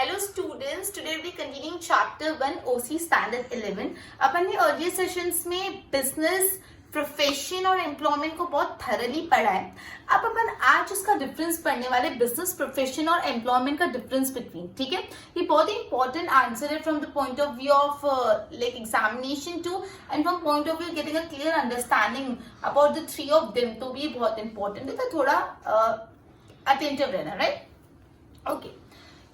Hello students, today we'll be continuing chapter 1 OC standard 11. अपन ने earlier sessions में business, profession और employment को बहुत थरली पढ़ा है. अब अपन आज उसका डिफरेंस पढ़ने वाले बिजनेस, प्रोफेशन और एम्प्लॉयमेंट का डिफरेंस बिटवीन. ठीक है, ये बहुत ही इंपॉर्टेंट आंसर है from the point of view of like examination too and from point of view getting a clear understanding about the three of them. तो भी बहुत इंपॉर्टेंट है, तो थोड़ा अटेंटिव रहना. Right, okay.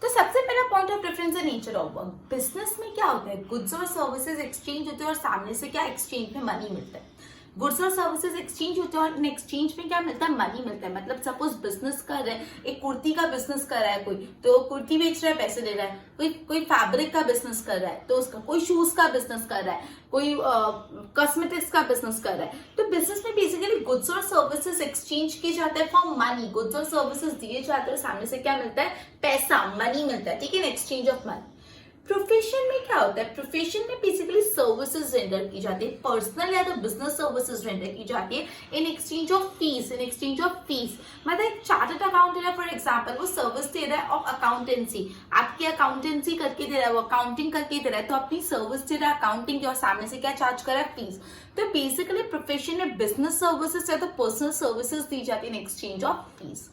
तो सबसे पहला पॉइंट ऑफ डिफरेंस है नेचर ऑफ वर्क. बिजनेस में क्या होता है, गुड्स और सर्विसेज एक्सचेंज होते हैं और सामने से क्या एक्सचेंज में मनी मिलता है. गुड्स और सर्विसेज एक्सचेंज होते हैं और इन एक्सचेंज में क्या मिलता है, मनी मिलता है. मतलब सपोज बिजनेस कर रहे हैं, एक कुर्ती का बिजनेस कर रहा है कोई, तो कुर्ती बेच रहा है, पैसे दे रहा है. कोई फैब्रिक का बिजनेस कर रहा है तो उसका, कोई शूज का बिजनेस कर रहा है, कोई कॉस्मेटिक्स का बिजनेस कर रहा है. तो बिजनेस में बेसिकली गुड्स और सर्विसेज एक्सचेंज किए जाते हैं फॉर मनी. गुड्स और सर्विसेज दिए जाते हैं, सामने से क्या मिलता है, पैसा, मनी मिलता है. ठीक है, in exchange of money. Profession में क्या होता है, प्रोफेशन में बेसिकली सर्विसेज रेंडर की जाती है, पर्सनल या तो बिजनेस सर्विसेज रेंडर की जाती है in exchange of fees. In exchange of fees मतलब एक चार्टर्ड अकाउंटेंट है फॉर एग्जांपल, वो सर्विस दे रहा है ऑफ अकाउंटेंसी, आपकी अकाउंटेंसी करके दे रहा है, वो अकाउंटिंग करके दे रहा है, तो अपनी सर्विस दे रहा है अकाउंटिंग की और सामने से क्या चार्ज कर रहा है, फीस. तो बेसिकली प्रोफेशन में बिजनेस सर्विसेज या तो पर्सनल सर्विसेज दी जाती है in exchange of fees.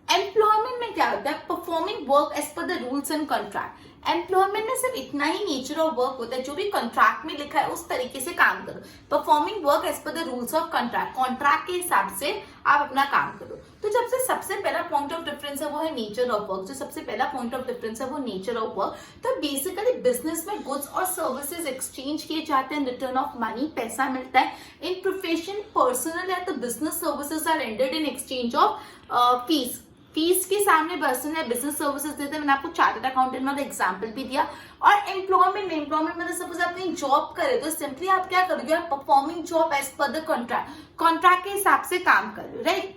Employment में क्या होता है, performing work as per the rules and contract. Employment में सिर्फ इतना ही नेचर ऑफ वर्क होता है, जो भी कॉन्ट्रैक्ट में लिखा है उस तरीके से काम करो. Performing work as per the rules of contract, contract के हिसाब से आप अपना काम करो. तो जब से सबसे पहला पॉइंट ऑफ डिफरेंस है वो है नेचर ऑफ वर्क. जो सबसे पहला पॉइंट ऑफ डिफरेंस है वो नेचर ऑफ वर्क. तो बेसिकली बिजनेस में गुड्स और सर्विसेज एक्सचेंज किए जाते हैं, रिटर्न ऑफ मनी, पैसा मिलता है. इन प्रोफेशन पर्सनल या तो business services are rendered in exchange of fees. Fees के सामने पर्सनल या बिजनेस सर्विसेज देते हैं. मैंने आपको चार्टर्ड अकाउंटेंट में एग्जांपल भी दिया. और एम्प्लॉयमेंट में सपोज आप कहीं जॉब करे तो सिंपली आप क्या करोगे, आप performing job as per the contract, contract के हिसाब से काम कर रहे हो. Right.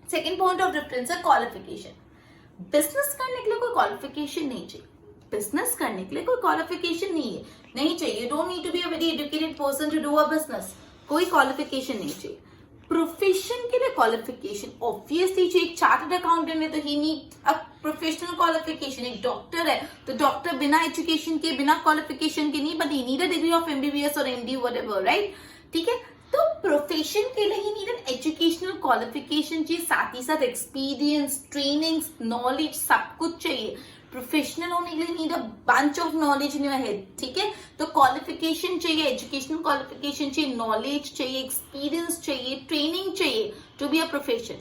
Second point of difference है क्वालिफिकेशन. बिजनेस करने के लिए कोई क्वालिफिकेशन नहीं चाहिए. बिजनेस करने के लिए कोई क्वालिफिकेशन नहीं चाहिए. You don't need to be a very educated person to do a business. कोई क्वालिफिकेशन नहीं चाहिए. प्रोफेशन के लिए क्वालिफिकेशन ऑब्वियसली चाहिए. एक चार्टर्ड अकाउंटेंट है तो ही नीड अ प्रोफेशनल क्वालिफिकेशन. एक डॉक्टर है तो डॉक्टर बिना एजुकेशन के, बिना क्वालिफिकेशन के नहीं, but he need a degree of MBBS और एमडी व्हाटएवर. राइट, ठीक है. तो प्रोफेशन के लिए ही नीड एन एजुकेशनल क्वालिफिकेशन चाहिए, साथ ही साथ एक्सपीरियंस, ट्रेनिंग्स, नॉलेज, सब कुछ चाहिए. प्रोफेशनल होने के लिए need a bunch of knowledge in your head. ठीक है, तो क्वालिफिकेशन चाहिए, एजुकेशनल क्वालिफिकेशन चाहिए, नॉलेज चाहिए, एक्सपीरियंस चाहिए, ट्रेनिंग चाहिए to be a profession.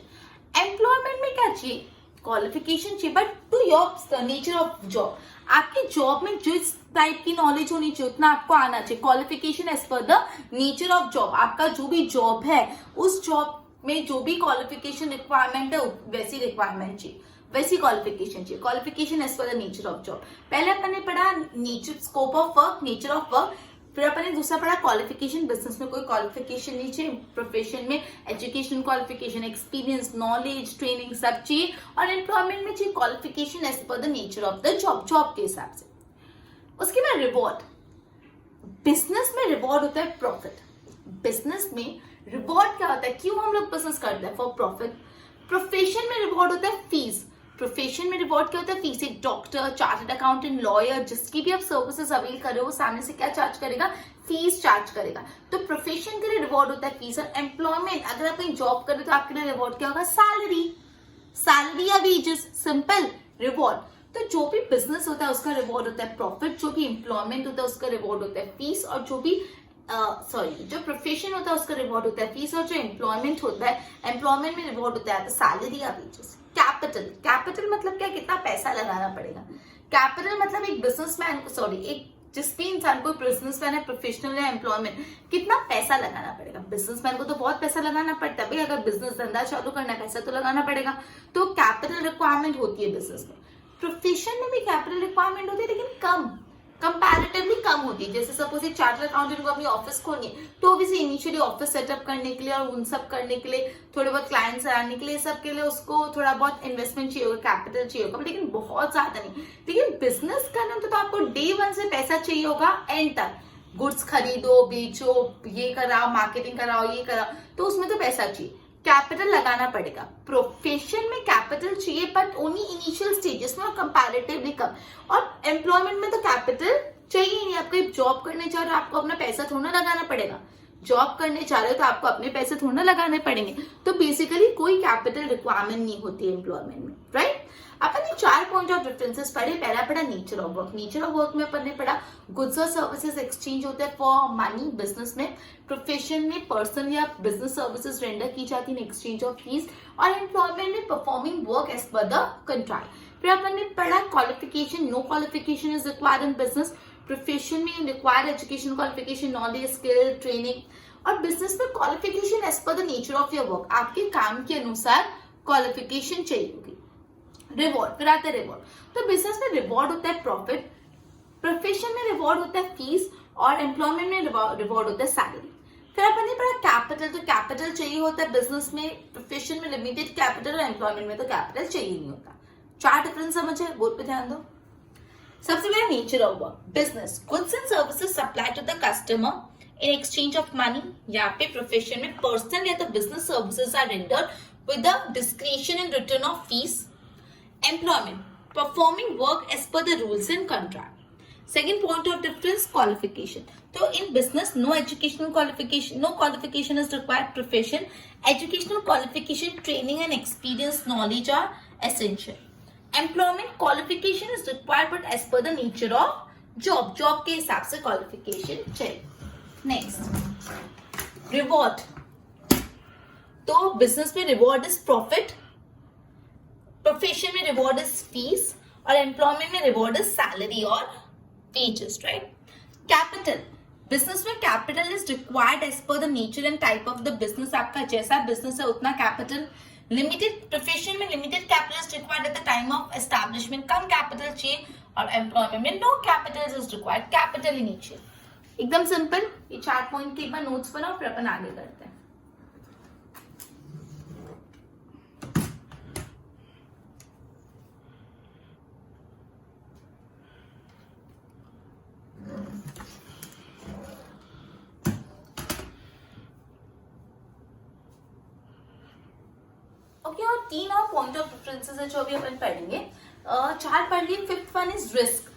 Employment में क्या चाहिए, क्वालिफिकेशन चाहिए, but to your nature of job. आपके जॉब में जिस टाइप की नॉलेज होनी चाहिए उतना आपको आना चाहिए. Qualification as per the nature of job. आपका जो भी जॉब है उस जॉब में जो भी क्वालिफिकेशन रिक्वायरमेंट है वैसी रिक्वायरमेंट चाहिए, वैसी क्वालिफिकेशन चाहिए. Qualification as per the nature of job. पहले अपन ने पढ़ा nature, scope of work, nature of work. फिर अपन ने दूसरा पढ़ा क्वालिफिकेशन. बिजनेस में कोई क्वालिफिकेशन नहीं चाहिए. प्रोफेशन में education qualification, experience, knowledge, training सब चाहिए. और एम्प्लॉयमेंट में चाहिए qualification as per the nature of the job, job के हिसाब से. उसके बाद रिवॉर्ड. बिजनेस में रिवॉर्ड होता है प्रॉफिट. बिजनेस में रिवॉर्ड क्या होता है, क्यों हम लोग बिजनेस करते हैं, फॉर प्रॉफिट. प्रोफेशन में रिवॉर्ड होता है फीस. प्रोफेशन में रिवॉर्ड क्या होता है, फीस. एक डॉक्टर, चार्टर्ड अकाउंटेंट, लॉयर, जिसकी भी आप सर्विसेज अवेल कर रहे हो वो सामने से क्या चार्ज करेगा, फीस चार्ज करेगा. तो प्रोफेशन के लिए रिवॉर्ड होता है फीस. और एम्प्लॉयमेंट, अगर आप कहीं जॉब कर रहे हो तो आपके लिए रिवॉर्ड क्या होगा, सैलरी. सैलरी या वेजेस, सिंपल रिवॉर्ड. तो जो भी बिजनेस होता है उसका रिवॉर्ड होता है प्रॉफिट, जो भी एम्प्लॉयमेंट होता है उसका रिवॉर्ड होता है फीस, और जो भी जो प्रोफेशन होता है उसका रिवॉर्ड होता है फीस, और जो एम्प्लॉयमेंट होता है, एम्प्लॉयमेंट में रिवॉर्ड होता है सैलरी या वेजेस. कैपिटल. कैपिटल मतलब क्या, कितना पैसा लगाना पड़ेगा. कैपिटल मतलब एक बिजनेसमैन, एक जिस भी इंसान को, बिजनेसमैन है, प्रोफेशनल या एम्प्लॉयमेंट, कितना पैसा लगाना पड़ेगा. बिजनेसमैन को तो बहुत पैसा लगाना पड़ता है भाई, अगर बिजनेस धंधा चालू करना है पैसा तो लगाना पड़ेगा. तो कैपिटल रिक्वायरमेंट होती है बिजनेस में. प्रोफेशन में भी कैपिटल रिक्वायरमेंट होती है लेकिन कम, कंपैरेटिवली कम होती है. जैसे सपोज एक चार्टर्ड अकाउंटेंट को अपनी ऑफिस खोलनी है तो भी इनिशियली ऑफिस सेटअप करने के लिए और उन सब करने के लिए, थोड़े बहुत क्लाइंट्स आने के लिए, सब के लिए उसको थोड़ा बहुत इन्वेस्टमेंट चाहिए होगा, कैपिटल चाहिए होगा, लेकिन बहुत ज्यादा नहीं. लेकिन बिजनेस करना तो आपको डे वन से पैसा चाहिए होगा एंड तक. गुड्स खरीदो, बेचो, ये कराओ, मार्केटिंग कराओ, ये कराओ, तो उसमें तो पैसा चाहिए. कैपिटल लगाना पड़ेगा। प्रोफेशन में कैपिटल चाहिए बट ओनली इनिशियल स्टेजेस में और कंपैरेटिवली कम। और एम्प्लॉयमेंट में तो कैपिटल चाहिए नहीं। आप कहीं जॉब करने जा रहे हो, आपको अपना पैसा थोड़ा लगाना पड़ेगा। जॉब करने जा रहे हो तो आपको अपने पैसे थोड़ा लगाने पड़ेंगे। तो बेसिकली कोई कैपिटल रिक्वायरमेंट नहीं होती एम्प्लॉयमेंट में, राइट। अपन ने 4 पॉइंट ऑफ डिफरेंसेस पढ़े। पहला पढ़ा nature of work. Nature of work में अपन ने पढ़ा गुड्स और सर्विसेज एक्सचेंज होते हैं फॉर मनी बिजनेस में। प्रोफेशन में पर्सनल या बिजनेस सर्विसेज रेंडर की जाती है इन एक्सचेंज ऑफ फीस। और एम्प्लॉयमेंट में performing work as per the contract. फिर अपन ने पढ़ा qualification. No qualification is required in business. Profession में required education qualification, knowledge, skill, training. और बिजनेस में qualification as per the nature of your work. आपके काम के अनुसार क्वालिफिकेशन चाहिए होगी। रिवॉर्ड, फिर आता है रिवॉर्ड। तो बिजनेस में रिवॉर्ड होता है प्रॉफिट, प्रोफेशन में रिवॉर्ड होता है फीस, और एम्प्लॉयमेंट में रिवॉर्ड होता है सैलरी। फिर अपन ने पढ़ा कैपिटल। तो कैपिटल चाहिए होता है बिजनेस में, प्रोफेशन में लिमिटेड कैपिटल, और एम्प्लॉयमेंट में तो कैपिटल चाहिए नहीं होता। 4 डिफरेंस समझ है, बोर्ड पे ध्यान दो। सबसे पहले nature of work. Business goods and services supply to the customer in exchange of money. यहाँ पे प्रोफेशन में पर्सनल या तो business services are rendered with the discretion in return of fees. Employment, performing work as per the rules and contract. Second point of difference, qualification. So in business, no qualification is required. Profession, educational qualification, training and experience, knowledge are essential. Employment, qualification is required but as per the nature of job. Job के हिसाब से qualification चाहिए. Next, reward. तो business में reward is profit. प्रोफेशन में reward is fees, और employment में रिवॉर्ड इज सैलरी और वेजेस, राइट। कैपिटल, बिजनेस में capital is required as per the nature and type of the business. आपका जैसा बिजनेस है उतना कैपिटल। लिमिटेड, प्रोफेशन में limited capital is required at the time of establishment, कम capital चाहिए। और एम्प्लॉयमेंट में no capital is required, capital ही नहीं चाहिए। एकदम सिंपल। ये 4 पॉइंट के एक बार नोट्स बनाओ, फिर अपन आगे करते हैं। ओके, और 3 और पॉइंट ऑफ डिफरेंसेस है जो अभी अपन पढ़ेंगे। 4 पढ़ लिए। 5th one is risk.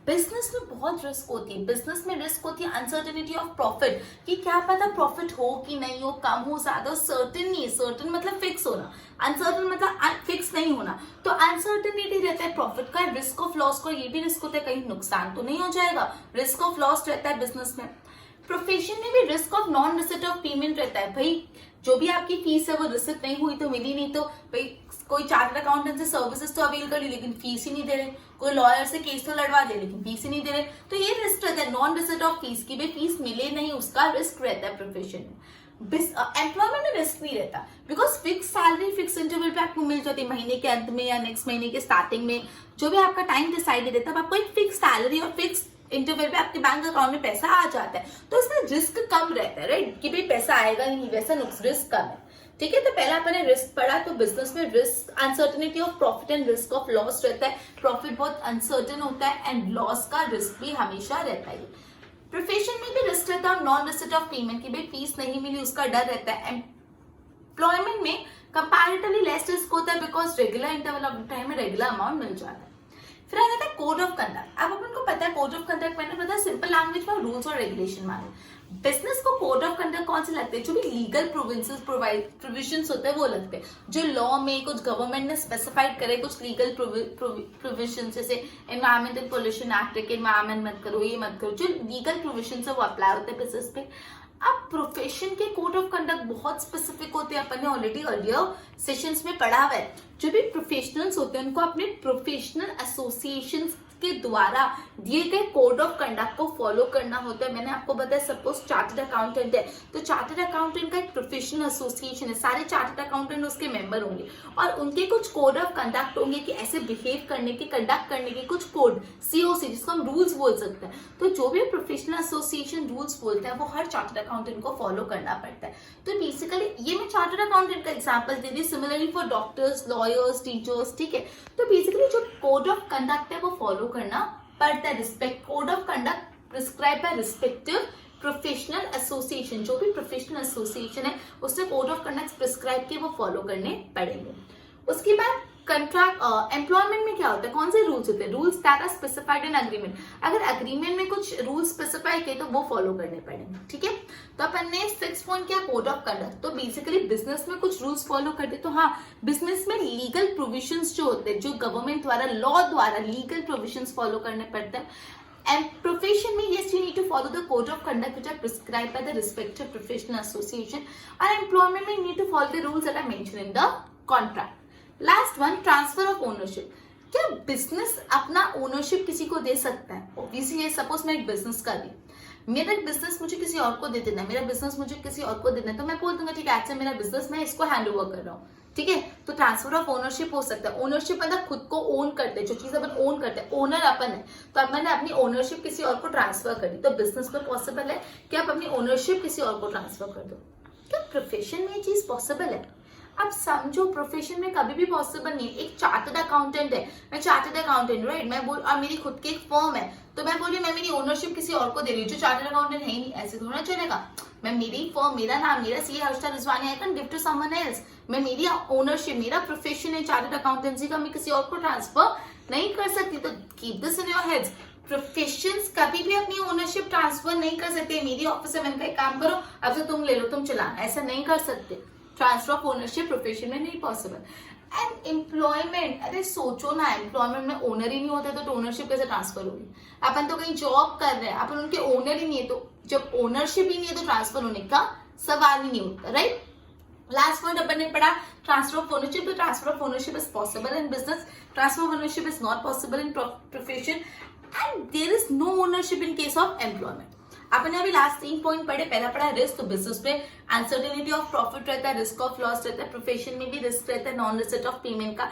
Business में बहुत रिस्क होती है। बिजनेस में रिस्क होती है अनसर्टेनिटी ऑफ प्रॉफिट, कि क्या पता प्रॉफिट हो कि नहीं हो, कम हो, ज्यादा। सर्टेन नहीं है। सर्टेन मतलब फिक्स होना, अनसर्टेन मतलब फिक्स नहीं होना। तो अनसर्टेनिटी रहता है प्रॉफिट का। रिस्क ऑफ लॉस का ये भी रिस्क होता है, कहीं नुकसान तो नहीं हो जाएगा। रिस्क ऑफ लॉस रहता है बिजनेस में। प्रोफेशन में भी risk of non receipt of payment रहता है। भाई जो भी आपकी फीस है वो रिसिट नहीं हुई तो मिली नहीं, तो भाई कोई चार्टर्ड अकाउंटेंट से सर्विसेज तो अवेल कर ली लेकिन फीस ही नहीं दे रहे। कोई लॉयर से केस तो लड़वा दे लेकिन फीस ही नहीं दे रहे। तो ये रिस्क रहता है नॉन रिसिट ऑफ फीस की, भाई फीस मिले नहीं, उसका रिस्क रहता है प्रोफेशन में। एम्प्लॉयमेंट में रिस्क नहीं रहता, because fix salary fix interval पे आपको मिल जाती है। महीने के अंत में या नेक्स्ट महीने के स्टार्टिंग में, जो भी आपका टाइम डिसाइडेड है, तब आपको एक फिक्स सैलरी और फिक्स इंटरवल पे आपके बैंक अकाउंट में पैसा आ जाता है। तो इसमें रिस्क कम रहता है, राइट, कि भाई पैसा आएगा नहीं, वैसा रिस्क कम है। ठीक है, तो पहला अपने रिस्क पढ़ा। तो बिजनेस में risk, uncertainty of profit and risk of loss रहता है। प्रॉफिट बहुत अनसर्टेन होता है एंड लॉस का रिस्क भी हमेशा रहता है। प्रोफेशन में भी रिस्क रहता है नॉन रिसिट ऑफ पेमेंट की, भाई फीस नहीं मिली उसका डर रहता है। एम्प्लॉयमेंट में कंपैरेटिवली लेस रिस्क होता है, because regular interval of time में रेगुलर अमाउंट मिल जाता है। फिर आ जाता है कोड ऑफ कंडक्ट। अब अपन को पता है कोड ऑफ कंडक्ट, मैंने पता है सिंपल लैंग्वेज में रूल्स और रेगुलेशन माने। बिजनेस को कोड ऑफ कंडक्ट कौन से लगते हैं? जो भी लीगल प्रोविजंस होते हैं वो लगते हैं। जो लॉ में कुछ गवर्नमेंट ने स्पेसिफाइड करे, कुछ लीगल प्रोविजन, जैसे एनवायरमेंटल पोल्यूशन एक्ट के एनवायरमेंट मत करो, ये मत करो, जो लीगल प्रोविजन है वो अप्लाई होते हैं बिजनेस पे। अब प्रोफेशन के कोड ऑफ कंडक्ट बहुत स्पेसिफिक होते हैं, अपन ने ऑलरेडी अर्लियर सेशंस में पढ़ा हुआ है। जो भी प्रोफेशनल्स होते हैं उनको अपने प्रोफेशनल एसोसिएशन के द्वारा दिए गए कोड ऑफ कंडक्ट को फॉलो करना होता है। मैंने आपको बताया सपोज चार्टर्ड अकाउंटेंट है, तो चार्टर्ड अकाउंटेंट का एक प्रोफेशनल एसोसिएशन है, सारे चार्टर्ड अकाउंटेंट उसके मेंबर होंगे और उनके कुछ कोड ऑफ कंडक्ट होंगे कि ऐसे बिहेव करने के, कंडक्ट करने के कुछ कोड, सीओसी जिसको हम रूल्स बोल सकते हैं। तो जो भी प्रोफेशनल एसोसिएशन रूल्स बोलते हैं वो हर चार्टर्ड अकाउंटेंट को फॉलो करना पड़ता है। तो बेसिकली ये मैं चार्टर्ड अकाउंटेंट का example they the, similarly for doctors, lawyers, teachers, ठीक है। तो बेसिकली जो कोड ऑफ कंडक्ट है वो फॉलो करना पड़ता है। Respect code of conduct prescribe by respective professional association, जो भी प्रोफेशनल एसोसिएशन है उसने कोड ऑफ कंडक्ट प्रिस्क्राइब किए वो फॉलो करने पड़ेंगे। उसके बाद कंट्रैक्ट एम्प्लॉयमेंट में क्या होता है, कौन से रूल्स होते हैं, rules that are specified in agreement. अगर अग्रीमेंट में कुछ रूल्स स्पेसिफाई किए तो वो फॉलो करने पड़ेंगे, ठीक है। तो अपन ने 6 पॉइंट किया कोड ऑफ कंडक्ट। तो बेसिकली बिजनेस में कुछ रूल्स फॉलो करते, तो हाँ बिजनेस में लीगल प्रोविजंस जो होते हैं, जो गवर्नमेंट द्वारा लॉ द्वारा लीगल प्रोविजंस फॉलो करने पड़ते हैं। And profession में yes you need to follow the code of conduct which are prescribed by the respective professional association. और employment में you need to follow the rules that are mentioned in the contract. Last one, transfer of ownership. क्या business अपना ownership किसी को दे सकता है? Obviously suppose मैं एक बिजनेस कर रही हूँ, मेरा बिजनेस मुझे किसी और को दे देना है, मेरा बिजनेस मुझे किसी और को देना है, तो मैं बोल दूंगा ठीक है अच्छा मेरा बिजनेस मैं इसको हैंड ओवर कर रहा हूँ, ठीक है। तो ट्रांसफर ऑफ ओनरशिप हो सकता है। ओनरशिप मतलब खुद को ओन करते हैं, जो चीज अपन ओन करते हैं, ओनर अपन है, तो अपन ने अपनी ओनरशिप किसी और को ट्रांसफर कर दी। तो बिजनेस में पॉसिबल है कि आप अपनी ओनरशिप किसी और को ट्रांसफर कर दो। क्या प्रोफेशन में ये चीज पॉसिबल है? अब समझो प्रोफेशन में कभी भी पॉसिबल नहीं है। एक चार्टर्ड अकाउंटेंट है, मैं चार्टर्ड अकाउंटेंट राइट, मैं बोल और मेरी खुद की एक फर्म है, तो मैं बोली मैं मेरी ओनरशिप किसी और को दे रही हूँ जो चार्टर्ड अकाउंटेंट है ही नहीं, ऐसे थोड़ा चलेगा। मैं मेरी फर्म, मेरा नाम, मेरा CA Harshita Rizwani, I can give to someone else. मैं मेरी ओनरशिप, मेरा प्रोफेशन है चार्टर्ड अकाउंटेंसी का, मैं किसी और को ट्रांसफर नहीं कर सकती। तो keep this in your heads, professions कभी भी अपनी ओनरशिप ट्रांसफर नहीं कर सकते। मेरी ऑफिस है, मैंने कहा एक काम करो अब से तुम ले लो, तुम चलाना, ऐसा नहीं कर सकते। ट्रांसफर ऑफ ओनरशिप प्रोफेशन में नहीं पॉसिबल। एंड एम्प्लॉयमेंट, अरे सोचो ना, एम्प्लॉयमेंट में ओनर ही नहीं होता तो ओनरशिप कैसे ट्रांसफर होगी? अपन तो कहीं जॉब कर रहे हैं, अपन उनके ओनर ही नहीं है, तो जब ओनरशिप ही नहीं है तो ट्रांसफर होने का सवाल ही नहीं होता, राइट। लास्ट पॉइंट अपन ने पढ़ा ट्रांसफर ऑफ ओनरशिप। तो transfer of ownership is possible in business, transfer of ownership is not possible in profession, and there is no ownership in case of employment. आपने अभी लास्ट 3 पॉइंट पढ़े। पहला पढ़ा risk, तो बिजनेस में uncertainty of profit रहता है, risk of loss रहता है। प्रोफेशन में भी रिस्क रहता है, नॉन रिसिट ऑफ पेमेंट का।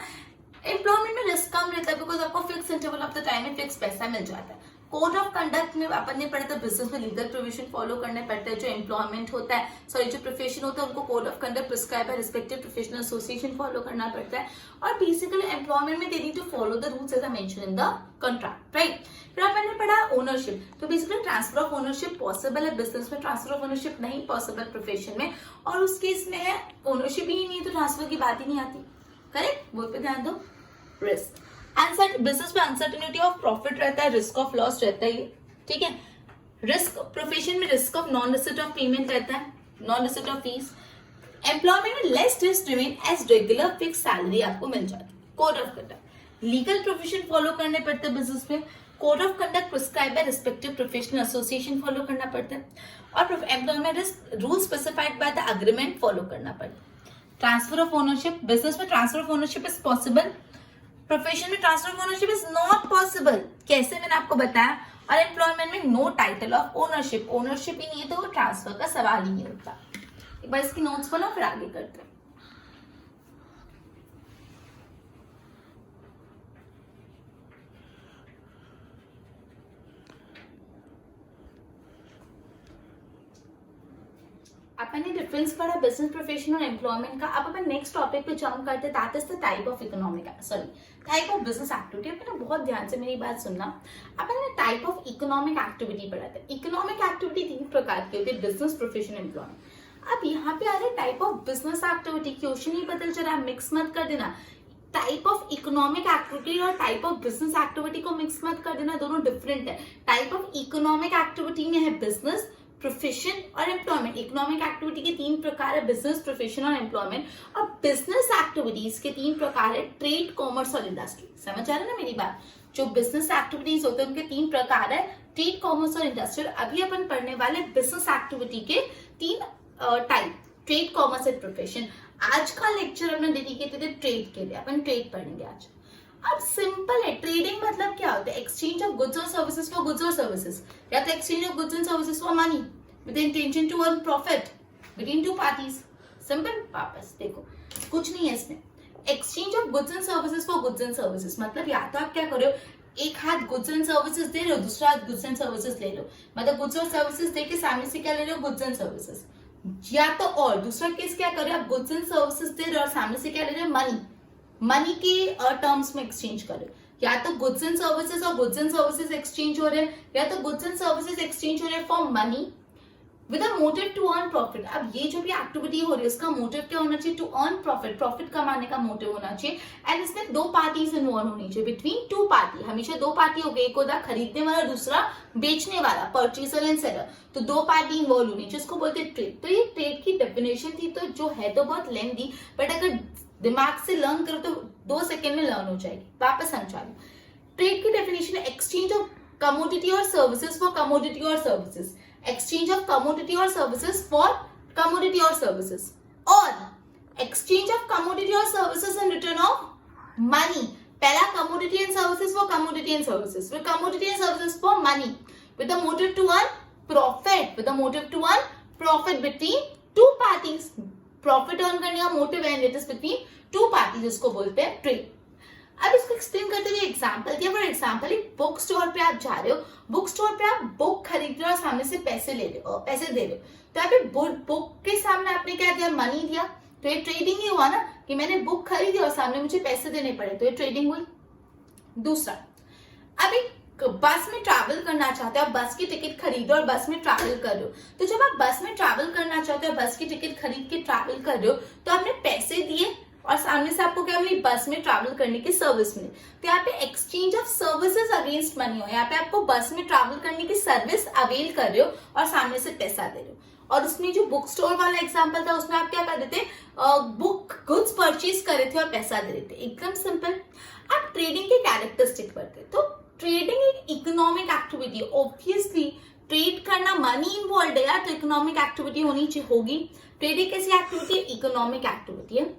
एम्प्लॉयमेंट में रिस्क कम रहता है बिकॉज आपको fix interval of the time में फिक्स पैसा मिल जाता है। कोड ऑफ कंडक्ट में अपन ने पढ़ा था बिजनेस में लीगल प्रोविजन फॉलो करने पड़ते हैं। जो एम्प्लॉयमेंट होता है, सॉरी जो प्रोफेशन होता है, उनको code of conduct prescribe by respective professional association follow करना पड़ता है। और बेसिकली एम्प्लॉयमेंट में they need to follow the rules as I mention in the contract, right. फिर अपन ने पढ़ा ओनरशिप। तो basically transfer of ownership possible है बिजनेस में, ट्रांसफर ऑफ ओनरशिप नहीं पॉसिबल प्रोफेशन में। और उस केस में है ओनरशिप ही नहीं है तो ट्रांसफर की बात ही नहीं आती, करेक्ट। वो पे ध्यान दो। रिस्क, बिजनेस में अनसर्टेनिटी ऑफ प्रॉफिट रहता है, रिस्क ऑफ लॉस रहता है, ठीक है। रिस्क, प्रोफेशन में risk of non receipt of payment रहता है, non receipt of fees. Employment में less risk remain as regular fix salary आपको मिल जाती है। Code of conduct, legal provision follow करने पड़ते हैं बिजनेस में। Code of conduct prescribe by respective professional association follow करना पड़ता है। और employment risk rule specified by the agreement follow करना पड़ता है। ट्रांसफर ऑफ ओनरशिप, बिजनेस में transfer of ownership is possible, profession में transfer of ownership is not possible. कैसे, मैंने आपको बताया। और एम्प्लॉयमेंट में no title of ownership, ownership ही नहीं है तो वो ट्रांसफर का सवाल ही नहीं होता। एक बार इसकी नोट्स बनाओ फिर आगे करते हैं। अपन ने डिफरेंस पढ़ा बिजनेस, प्रोफेशन और एम्प्लॉयमेंट का। अब अपन नेक्स्ट टॉपिक पे जंप करते हैं, that is the type of economic, sorry type of business activity. अपन बहुत ध्यान से मेरी बात सुनना। अपन ने टाइप ऑफ इकोनॉमिक एक्टिविटी पढ़ा था। इकोनॉमिक एक्टिविटी 3 प्रकार की होती है, बिजनेस, प्रोफेशन, एम्प्लॉयमेंट। अब यहाँ पे आ रहे type of business activity, question ही बदल चला, मिक्स मत कर देना। टाइप ऑफ इकोनॉमिक एक्टिविटी और टाइप ऑफ बिजनेस एक्टिविटी को मिक्स मत कर देना, दोनों डिफरेंट है। टाइप ऑफ इकोनॉमिक एक्टिविटी में है बिजनेस, प्रोफेशन और एम्प्लॉयमेंट। इकोनॉमिक एक्टिविटी के 3 प्रकार है, बिजनेस, प्रोफेशन और एम्प्लॉयमेंट। और बिजनेस एक्टिविटीज के 3 प्रकार है, ट्रेड, कॉमर्स और इंडस्ट्री। समझ आ रहा है ना मेरी बात? जो बिजनेस एक्टिविटीज होते हैं उनके 3 प्रकार है, ट्रेड, कॉमर्स और इंडस्ट्रियल। अभी अपन पढ़ने वाले बिजनेस एक्टिविटी के 3 type, trade, commerce and profession. आज का लेक्चर हमने डेडिकेटेड है ट्रेड के लिए, अपन ट्रेड पढ़ेंगे आज। अब सिंपल है, ट्रेडिंग मतलब क्या होता है? एक्सचेंज ऑफ गुड्स और सर्विसेज फॉर गुड्स और सर्विसेज, या तो exchange of goods and services for money with intention to earn profit between 2 parties. Simple. वापस देखो, कुछ नहीं है इसमें। Exchange of goods and services for goods and services मतलब या तो आप क्या कर रहे हो, एक हाथ गुड्स एंड सर्विसेज दे रहे हो, दूसरा हाथ गुड्स एंड सर्विसेज ले लो, मतलब गुड्स और सर्विसेज देके सामने से क्या ले रहे हो, गुड्स एंड सर्विसेज। या तो और दूसरा केस क्या कर रहे हो, आप गुड्स एंड सर्विसेज दे रहे हो और सामने से क्या ले रहे हो, मनी, मनी के टर्म्स में एक्सचेंज कर रहे हो। या तो गुड्स एंड सर्विसेज और गुड्स एंड सर्विसेज एक्सचेंज हो रहे हैं, या तो गुड्स एंड सर्विसेज एक्सचेंज हो रहे हैं for money, with a motive to earn profit. अब ये जो भी एक्टिविटी हो रही है उसका मोटिव क्या होना चाहिए? टू अर्न प्रॉफिट, प्रॉफिट कमाने का मोटिव होना चाहिए। एंड इसमें दो पार्टीज इन्वॉल्व होनी चाहिए, बिटवीन टू पार्टी। हमेशा दो पार्टी हो गई, एक होता खरीदने वाला, दूसरा बेचने वाला, परचेजर एंड सेलर। तो दो पार्टी इन्वॉल्व होनी चाहिए, इसको बोलते हैं ट्रेड। तो ये ट्रेड की डेफिनेशन थी, तो जो है तो बहुत लेंथी, बट अगर दिमाग से लर्न करो तो 2 सेकेंड में लर्न हो जाएगी। वापस समझा लूं, ट्रेड की डेफिनेशन है एक्सचेंज ऑफ कमोडिटी और सर्विसेज फॉर कमोडिटी और services, exchange of commodity or services for commodity or services, or exchange of commodity or services in return of money। पहला commodity and services for commodity and services, with commodity and services for money, with the motive to earn profit, with the motive to earn profit between two parties। profit earn करने का motive है, it is between two parties, इसको बोलते हैं trade। अब इसको explain करते हुए एग्जांपल दिया। फॉर एग्जांपल, एक बुक स्टोर पे आप जा रहे हो, बुक स्टोर पे आप बुक खरीद रहे हो और सामने से पैसे ले रहे हो, पैसे दे रहे हो। तो यहाँ पे बुक के सामने आपने क्या दिया? मनी दिया। तो ये ट्रेडिंग ही हुआ ना, कि मैंने बुक खरीदी और सामने मुझे पैसे देने पड़े, तो ये ट्रेडिंग हुई। दूसरा, अब एक बस में ट्रैवल करना चाहते हो, आप बस की टिकट खरीदो और बस में ट्रैवल कर रहे हो। तो जब आप बस में ट्रैवल करना चाहते हो, बस की टिकट खरीद के ट्रैवल कर रहे हो, तो आपने पैसे दिए और सामने से आपको क्या मिली? बस में ट्रैवल करने की सर्विस मिली। तो यहाँ पे exchange of services against money हो, यहाँ पे आपको बस में ट्रैवल करने की सर्विस अवेल कर रहे हो और सामने से पैसा दे रहे हो। और उसमें जो बुक स्टोर वाला एग्जांपल था, उसमें आप क्या कर रहे थे? बुक गुड्स परचेज कर रहे थे और पैसा दे रहे थे। एकदम सिंपल। आप ट्रेडिंग के कैरेक्टरिस्टिक पढ़ते, तो ट्रेडिंग एक इकोनॉमिक एक्टिविटी, ऑब्वियसली ट्रेड करना मनी इन्वॉल्व है यार, तो इकोनॉमिक एक्टिविटी होनी होगी। ट्रेडिंग कैसी एक्टिविटी है? इकोनॉमिक एक्टिविटी है।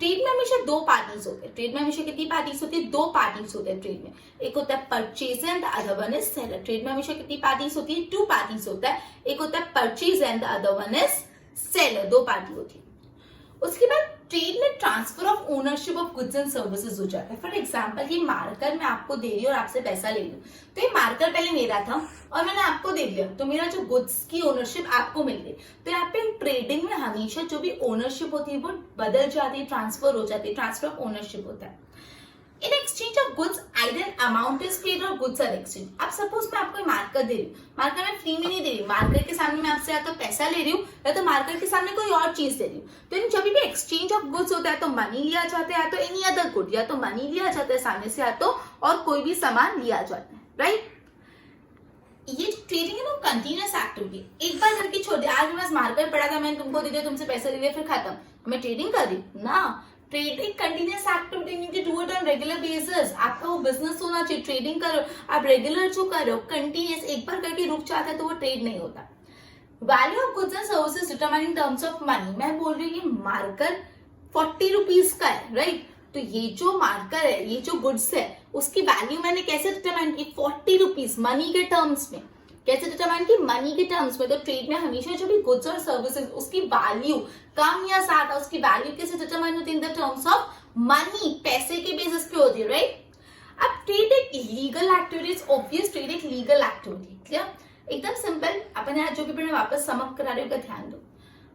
ट्रेड में हमेशा दो पार्टीज होते हैं। ट्रेड में हमेशा कितनी पार्टीज होती है? दो पार्टीज होते हैं ट्रेड में। एक होता है purchase and the other one is seller. Trade में हमेशा कितनी पार्टीज होती है? टू पार्टीज होता है। एक होता है purchase and the other one is seller, दो पार्टी होती है। उसके बाद ट्रेड में transfer of ownership of goods and services हो जाता है। फॉर एग्जांपल, ये मार्कर मैं आपको दे रही हूँ और आपसे पैसा ले रही हूँ, तो ये मार्कर पहले मेरा था और मैंने आपको दे दिया, तो मेरा जो गुड्स की ओनरशिप आपको मिल गई। तो यहाँ पे ट्रेडिंग में हमेशा जो भी ओनरशिप होती है वो बदल जाती है, ट्रांसफर हो जाती है, ट्रांसफर ऑफ ओनरशिप होता है। In exchange of goods either amount is paid और गुड्स आर एक्सचेंज। अब सपोज मैं आपको मार्कर दे रही हूँ, मार्कर मैं फ्री में नहीं दे रही, मार्कर के सामने मैं आपसे या तो पैसा ले रही हूँ या तो मार्कर के सामने कोई और चीज दे रही हूँ। तो इन जब भी एक्सचेंज ऑफ गुड्स होता है तो मनी लिया जाता है, या तो एनी अदर गुड, या तो मनी लिया जाता है सामने से, या तो और कोई भी सामान लिया जाता है, राइट। ये ट्रेडिंग है ना, कंटिन्यूअस एक्टिविटी। एक बार करके छोड़ दिया, आज मेरे पास मार्कर पड़ा था, मैंने तुमको दे दिया, तुमसे पैसे ले लिया, फिर खत्म, मैं ट्रेडिंग कर रही हूँ ना। Trading continuous activity, need to do it on regular basis. आपका वो बिजनेस होना चाहिए, ट्रेडिंग करो आप रेगुलर जो कर रहे हो, कंटिन्यूअस। एक बार करके रुक जाता है तो वो ट्रेड नहीं होता। Value of goods and services determine in terms of money. मैं बोल रही हूँ ये मार्कर 40 रुपीज का है, राइट। तो ये जो मार्कर है, ये जो गुड्स है, उसकी वैल्यू मैंने कैसे डिटरमाइन की? 40 रुपीज मनी के टर्म्स में। कैसे डिटरमाइन की? मनी के टर्म्स में। तो ट्रेड में हमेशा जो भी गुड्स और सर्विसेज, उसकी वैल्यू कम या ज्यादा, उसकी वैल्यू कैसे डिटरमाइन होती है? In the terms of money, पैसे के बेसिस पे होती है, राइट। अब ट्रेड एक लीगल एक्टिविटी, ऑब्वियस ट्रेड एक लीगल एक्टिविटी, क्लियर? एकदम सिंपल। अपन आज जो भी पढ़ा वापस समअप करा रहे हो, ध्यान दो।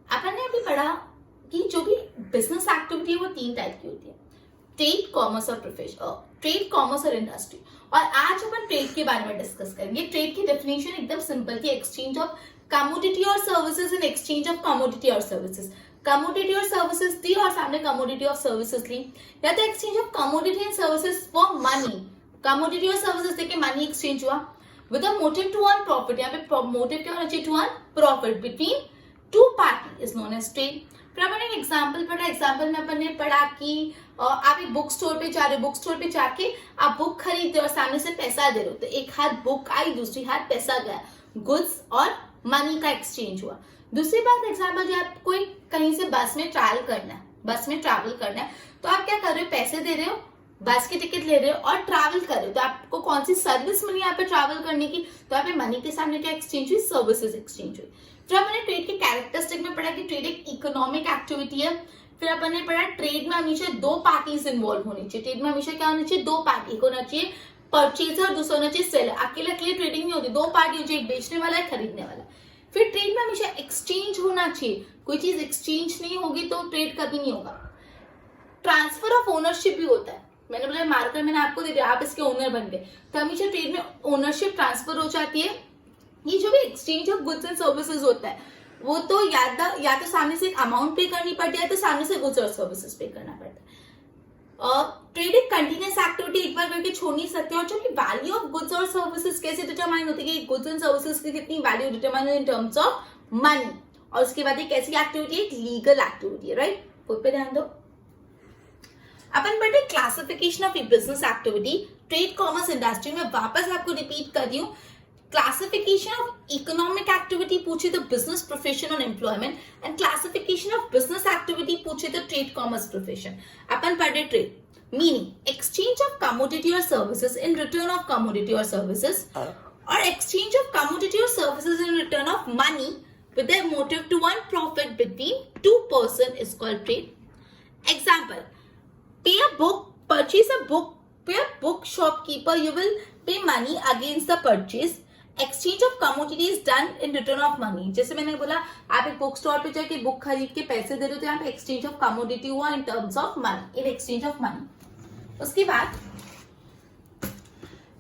अपन ने अभी पढ़ा कि जो भी बिजनेस एक्टिविटी है वो 3 टाइप की होती है, ट्रेड, कॉमर्स और प्रोफेशन, ट्रेड, कॉमर्स और इंडस्ट्री। और आज अपन ट्रेड के बारे में डिस्कस करेंगे। ट्रेड की डेफिनेशन एकदम सिंपल थी, एक्सचेंज ऑफ कमोडिटी और services in exchange of commodity और सर्विसेज। कमोडिटी और सर्विसेज दी और सामने कमोडिटी ऑफ सर्विसेज ली, या तो exchange of commodity and services for money. Commodity और सर्विसेज देके मनी एक्सचेंज हुआ with a motive to earn profit. यहाँ पे मोटिव क्या होना चाहिए? To earn profit between two party is known as trade. फिर अपन एक एग्जाम्पल पढ़ा। एग्जाम्पल में अपन ने पढ़ा कि आप एक बुक स्टोर पे जा रहे हो, बुक स्टोर पे जाके आप बुक खरीदते हो और सामने से पैसा दे रहे हो, तो एक हाथ बुक आई, दूसरी हाथ पैसा गया, गुड्स और मनी का एक्सचेंज हुआ। दूसरी बात एग्जाम्पल, जब आपको कहीं से बस में ट्रैवल करना है, बस में ट्रैवल करना है, तो आप क्या कर रहे हो? पैसे दे रहे हो, बस की टिकट ले रहे हो और ट्रैवल कर रहे हो। तो आपको कौन सी सर्विस मिली यहाँ पे ट्रैवल करने की? तो यहाँ पे मनी के सामने क्या एक्सचेंज हुई? सर्विसेज एक्सचेंज हुई। फिर अपन ने ट्रेड के कैरेक्टरिस्टिक में पढ़ा कि ट्रेड एक इकोनॉमिक एक्टिविटी है। फिर अपन ने पढ़ा ट्रेड में हमेशा दो पार्टीज इन्वॉल्व होनी चाहिए। ट्रेड में हमेशा क्या होना चाहिए? दो पार्टी, होना चाहिए परचेजर और दूसरा होना चाहिए सेलर। अकेले ट्रेडिंग नहीं होती, दो पार्टी होती है, एक बेचने वाला है, खरीदने वाला। फिर ट्रेड में हमेशा एक्सचेंज होना चाहिए, कोई चीज एक्सचेंज नहीं होगी तो ट्रेड कभी नहीं होगा। ट्रांसफर ऑफ ओनरशिप भी होता है। मैंने बोला मार्कर मैंने आपको दे दिया, आप इसके ओनर बन गए, तो हमेशा ट्रेड में ओनरशिप ट्रांसफर हो जाती है। ये जो भी exchange of goods and services होता है, वो तो या तो सामने से एक अमाउंट पे करनी पड़ती है, तो सामने से गुड्स और सर्विसेज पे करना पड़ता है। ट्रेड एक कंटिन्यूस एक्टिविटी, एक बार करके छोड़ नहीं सकते। और जो कि वैल्यू ऑफ गुड्स और सर्विसेज कैसे डिटरमाइन होती है कि गुड्स एंड सर्विसेज की कितनी value determine in terms of money. और उसके बाद एक कैसी एक्टिविटी है, एक लीगल एक्टिविटी है, राइट। खुद पे ध्यान दो। अपन पढ़ते classification of A business activity trade commerce industry में। वापस आपको रिपीट कर रही हूँ, क्लासिफिकेशन ऑफ इकोनॉमिक एक्टिविटी पूछे तो बिजनेस प्रोफेशन और employment, and classification of business activity पूछे तो ट्रेड कॉमर्स प्रोफेशन। अपन पढ़े trade meaning exchange of commodity और services in return of commodity और सर्विसेज, और एक्सचेंज ऑफ कमोडिटी और services in return of money with their motive to earn profit between two person is called trade. Example, purchase a book, pay a book shopkeeper, you will pay money against the purchase. Exchange of commodity is done in return of money. जैसे मैंने बोला, आप एक book store पे जाके book खरीद के पैसे दे रहे हो, तो यहाँ पे एक्सचेंज ऑफ कमोडिटी हुआ इन terms of money, in exchange of money. उसके बाद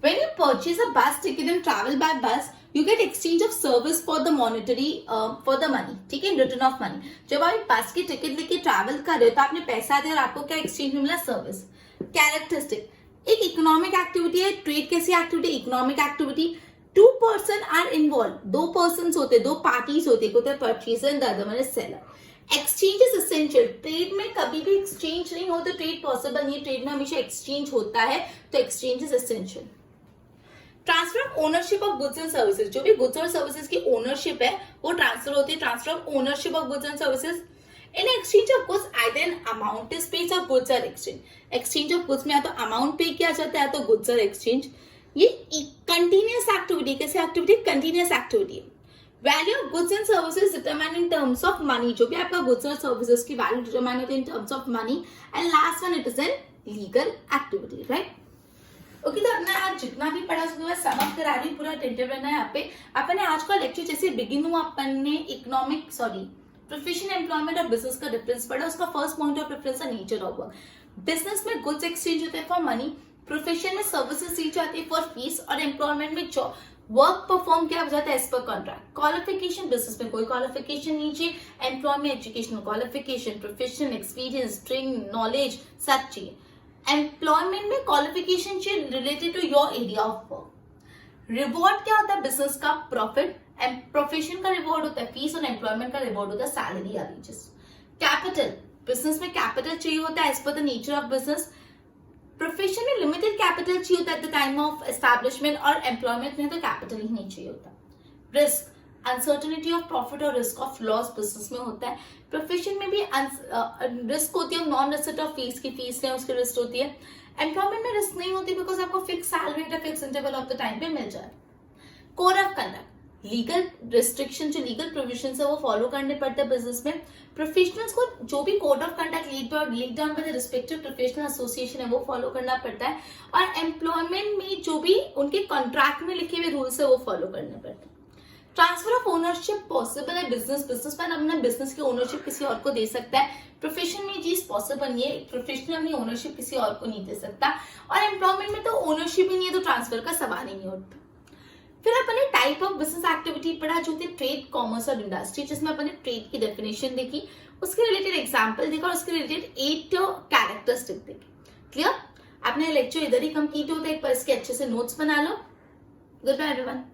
when you purchase a bus ticket and travel by bus, you get exchange of service for the monetary for the money, ठीक है, in return of money। जब आप बस की ticket लेके travel कर रहे हो तो आपने पैसा दिया और आपको क्या एक्सचेंज में मिला, सर्विस। कैरेक्टरिस्टिक, एक इकोनॉमिक एक्टिविटी है। ट्रेड कैसी activity, economic activity. Two person are involve, दो पर्सन होते, दो पार्टीज होते, एक होता है purchaser and the other one is seller. Exchange is essential, trade में कभी भी एक्सचेंज नहीं हो तो ट्रेड पॉसिबल नहीं है। ट्रेड में हमेशा एक्सचेंज होता है, तो exchange is essential. Transfer of ownership of goods and services, जो भी गुड्स और सर्विसेज की ओनरशिप है वो ट्रांसफर होती है। Transfer of ownership of goods and services. In exchange of goods either an amount is paid और goods are exchange. Exchange of goods में या तो अमाउंट पे किया जाता है, तो गुड्स आर एक्सचेंज। ये कंटिन्यूअस एक्टिविटी, कैसी activity, continuous activity. Value of goods and services determine in terms of money, जो भी आपका गुड्स और सर्विसेज की वैल्यू डिटरमाइन होती है इन terms of money. And last one, it is an legal activity, right. Okay, तो अपना आज जितना भी पढ़ा उसके बाद समझ करा रही, पूरा अटेंटिव रहना है यहाँ पे। अपन ने आज का लेक्चर जैसे बिगिन हुआ, अपन ने प्रोफेशन, एम्प्लॉयमेंट और बिजनेस का डिफरेंस पढ़ा। उसका फर्स्ट पॉइंट ऑफ डिफरेंस है नेचर ऑफ वर्क। बिजनेस में गुड्स एक्सचेंज होते हैं फॉर मनी, प्रोफेशन में सर्विसेज दी जाती है फॉर फीस, और एम्प्लॉयमेंट में वर्क परफॉर्म किया जाता है एज पर कॉन्ट्रैक्ट। क्वालिफिकेशन, बिजनेस में कोई क्वालिफिकेशन नहीं चाहिए। Employment, educational qualification, profession, experience, training, knowledge सब चाहिए। एम्प्लॉयमेंट में क्वालिफिकेशन चाहिए related to your area of work. Reward क्या होता है बिजनेस का, प्रॉफिट। प्रोफेशन का रिवॉर्ड होता है फीस, और एम्प्लॉयमेंट का रिवॉर्ड होता है सैलरी या वेजेस। कैपिटल, बिजनेस में कैपिटल चाहिए होता है as per the nature of business. Profession में लिमिटेड कैपिटल चाहिए होता है at the time of establishment, और एम्प्लॉयमेंट में तो कैपिटल ही नहीं चाहिए होता। रिस्क, अनसर्टेनिटी ऑफ प्रॉफिट और रिस्क ऑफ लॉस बिजनेस में होता है। प्रोफेशन में भी रिस्क होती है, नॉन रिसिट ऑफ फीस की फीस लें उसकी रिस्क होती है। एम्प्लॉयमेंट में रिस्क नहीं होती, बिकॉज आपको फिक्स सैलरी या fix interval of the time पे मिल जाए। Code of conduct, legal restriction, जो लीगल प्रोविजन है वो फॉलो करने पड़ते हैं बिजनेस में। प्रोफेशनल्स को जो भी code of conduct laid down by the respective professional association है वो फॉलो करना पड़ता है। और एम्प्लॉयमेंट में जो भी उनके कॉन्ट्रैक्ट में लिखे हुए रूल्स है वो फॉलो करने पड़ते हैं। ट्रांसफर ऑफ ओनरशिप पॉसिबल है बिजनेसमैन अपना बिजनेस की ओनरशिप किसी और को दे सकता है। प्रोफेशन में चीज पॉसिबल नहीं है, प्रोफेशनल अपनी ओनरशिप किसी और को नहीं दे सकता। और एम्प्लॉयमेंट में तो ओनरशिप ही नहीं है, तो ट्रांसफर का सवाल ही नहीं उठता। फिर अपन ने टाइप ऑफ बिजनेस एक्टिविटी पढ़ा, जो थे ट्रेड, कॉमर्स और इंडस्ट्री, जिसमें अपन ने ट्रेड की डेफिनेशन देखी, उसके रिलेटेड एग्जाम्पल देखा, और उसके रिलेटेड 8 कैरेक्टरिस्टिक देखी। क्लियर? अपने लेक्चर इधर ही कंप्लीट होता है, एक बार इसके अच्छे से नोट्स बना लो। Good bye everyone.